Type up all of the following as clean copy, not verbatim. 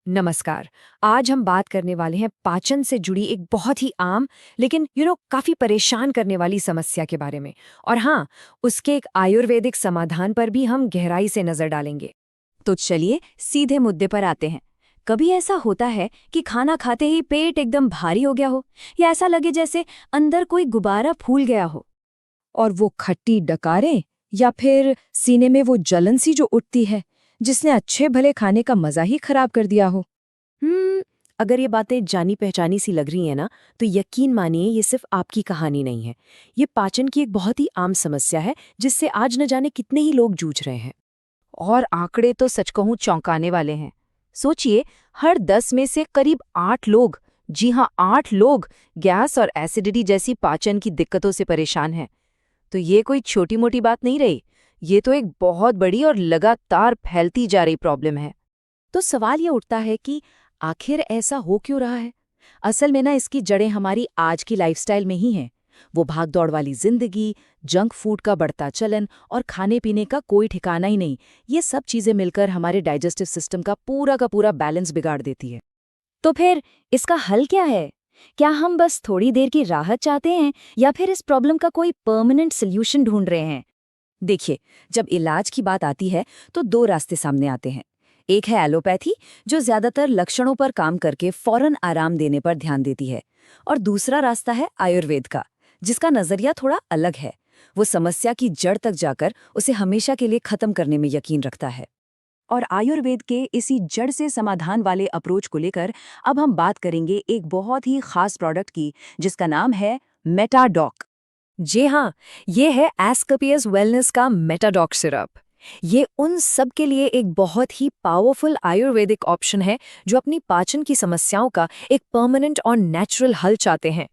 नमस्कार। आज हम बात करने वाले हैं पाचन से जुड़ी एक बहुत ही आम लेकिन काफी परेशान करने वाली समस्या के बारे में। और हाँ, उसके एक आयुर्वेदिक समाधान पर भी हम गहराई से नजर डालेंगे। तो चलिए सीधे मुद्दे पर आते हैं। कभी ऐसा होता है कि खाना खाते ही पेट एकदम भारी हो गया हो, या ऐसा लगे जैसे अंदर कोई गुब्बारा फूल गया हो। और वो खट्टी डकारें या फिर सीने में वो जलन सी जो उठती है, जिसने अच्छे भले खाने का मजा ही खराब कर दिया हो। अगर ये बातें जानी पहचानी सी लग रही हैं ना, तो यकीन मानिए ये सिर्फ आपकी कहानी नहीं है। ये पाचन की एक बहुत ही आम समस्या है जिससे आज न जाने कितने ही लोग जूझ रहे हैं। और आंकड़े तो सच कहूं चौंकाने वाले हैं। सोचिए, हर 10 में से करीब 8 लोग, जी हाँ 8 लोग, गैस और एसिडिटी जैसी पाचन की दिक्कतों से परेशान हैं। तो ये कोई छोटी मोटी बात नहीं रही, ये तो एक बहुत बड़ी और लगातार फैलती जा रही प्रॉब्लम है। तो सवाल ये उठता है कि आखिर ऐसा हो क्यों रहा है। असल में ना इसकी जड़ें हमारी आज की लाइफस्टाइल में ही हैं। वो भागदौड़ वाली जिंदगी, जंक फूड का बढ़ता चलन और खाने पीने का कोई ठिकाना ही नहीं, ये सब चीजें मिलकर हमारे डाइजेस्टिव सिस्टम का पूरा बैलेंस बिगाड़ देती है। तो फिर इसका हल क्या है? क्या हम बस थोड़ी देर की राहत चाहते हैं, या फिर इस प्रॉब्लम का कोई परमानेंट सॉल्यूशन ढूंढ रहे हैं? देखिए, जब इलाज की बात आती है तो दो रास्ते सामने आते हैं। एक है एलोपैथी, जो ज्यादातर लक्षणों पर काम करके फौरन आराम देने पर ध्यान देती है। और दूसरा रास्ता है आयुर्वेद का, जिसका नजरिया थोड़ा अलग है। वो समस्या की जड़ तक जाकर उसे हमेशा के लिए खत्म करने में यकीन रखता है। और आयुर्वेद के इसी जड़ से समाधान वाले अप्रोच को लेकर अब हम बात करेंगे एक बहुत ही खास प्रोडक्ट की, जिसका नाम है मेटाडॉक। जी हाँ, ये है एस्कपियस वेलनेस का मेटाडॉक सिरप। ये उन सब के लिए एक बहुत ही पावरफुल आयुर्वेदिक ऑप्शन है जो अपनी पाचन की समस्याओं का एक परमानेंट और नेचुरल हल चाहते हैं।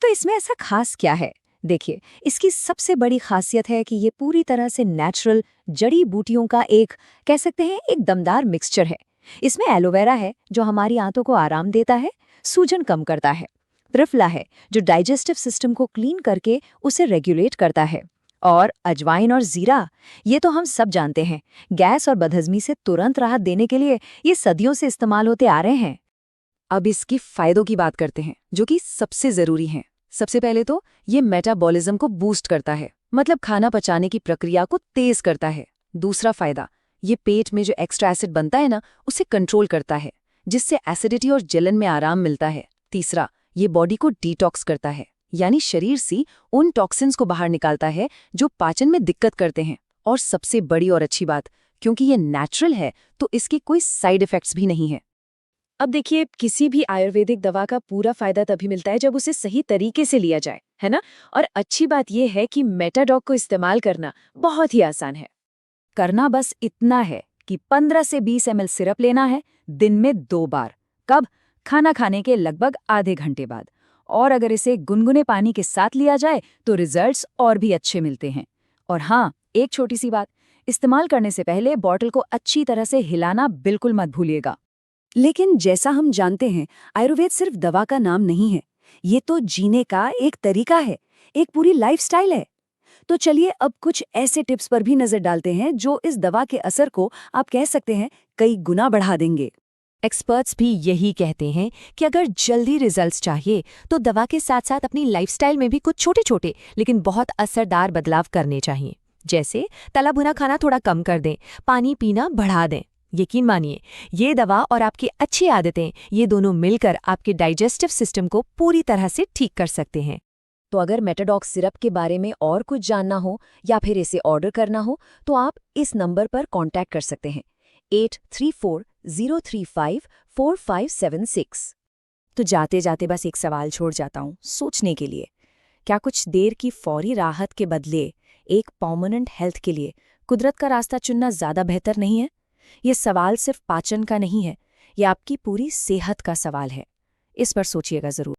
तो इसमें ऐसा खास क्या है? देखिए, इसकी सबसे बड़ी खासियत है कि ये पूरी तरह से नेचुरल जड़ी बूटियों का एक, कह सकते हैं, एक दमदार मिक्सचर है। इसमें एलोवेरा है जो हमारी आंतों को आराम देता है, सूजन कम करता है। त्रिफला है जो डाइजेस्टिव सिस्टम को क्लीन करके उसे रेगुलेट करता है। और अजवाइन और जीरा, ये तो हम सब जानते हैं, गैस और बदहजमी से तुरंत राहत देने के लिए ये सदियों से इस्तेमाल होते आ रहे हैं। अब इसकी फायदों की बात करते हैं, जो कि सबसे जरूरी हैं। सबसे पहले तो ये मेटाबॉलिज्म को बूस्ट करता है, मतलब खाना पचाने की प्रक्रिया को तेज करता है। दूसरा फायदा, ये पेट में जो एक्स्ट्रा एसिड बनता है ना, उसे कंट्रोल करता है, जिससे एसिडिटी और जलन में आराम मिलता है। तीसरा, ये बॉडी को डिटॉक्स करता है, यानी शरीर से उन टॉक्सिन्स को बाहर निकालता है जो पाचन में दिक्कत करते हैं। और सबसे बड़ी और अच्छी बात, क्योंकि ये नेचुरल है तो इसके कोई साइड इफेक्ट्स भी नहीं है। अब देखिए, किसी भी आयुर्वेदिक दवा का पूरा फायदा तभी मिलता है जब उसे सही तरीके से लिया जाए, है ना? और अच्छी बात यह है कि मेटाडॉक को इस्तेमाल करना बहुत ही आसान है। करना बस इतना है कि 15 से 20 ml सिरप लेना है, दिन में 2 बार। कब? खाना खाने के लगभग आधे घंटे बाद। और अगर इसे गुनगुने पानी के साथ लिया जाए तो रिजल्ट्स और भी अच्छे मिलते हैं। और हाँ, एक छोटी सी बात, इस्तेमाल करने से पहले बॉटल को अच्छी तरह से हिलाना बिल्कुल मत भूलिएगा। लेकिन जैसा हम जानते हैं, आयुर्वेद सिर्फ दवा का नाम नहीं है, ये तो जीने का एक तरीका है, एक पूरी लाइफस्टाइल है। तो चलिए अब कुछ ऐसे टिप्स पर भी नजर डालते हैं जो इस दवा के असर को, आप कह सकते हैं, कई गुना बढ़ा देंगे। एक्सपर्ट्स भी यही कहते हैं कि अगर जल्दी रिजल्ट्स चाहिए तो दवा के साथ साथ अपनी लाइफस्टाइल में भी कुछ छोटे छोटे लेकिन बहुत असरदार बदलाव करने चाहिए। जैसे तला भुना खाना थोड़ा कम कर दें, पानी पीना बढ़ा दें। यकीन मानिए, ये दवा और आपकी अच्छी आदतें, ये दोनों मिलकर आपके डाइजेस्टिव सिस्टम को पूरी तरह से ठीक कर सकते हैं। तो अगर मेटाडॉक सिरप के बारे में और कुछ जानना हो या फिर इसे ऑर्डर करना हो तो आप इस नंबर पर कांटेक्ट कर सकते हैं, 8340354576। तो जाते जाते बस एक सवाल छोड़ जाता हूँ सोचने के लिए। क्या कुछ देर की फौरी राहत के बदले एक परमानेंट हेल्थ के लिए कुदरत का रास्ता चुनना ज़्यादा बेहतर नहीं है? ये सवाल सिर्फ पाचन का नहीं है, ये आपकी पूरी सेहत का सवाल है। इस पर सोचिएगा ज़रूर।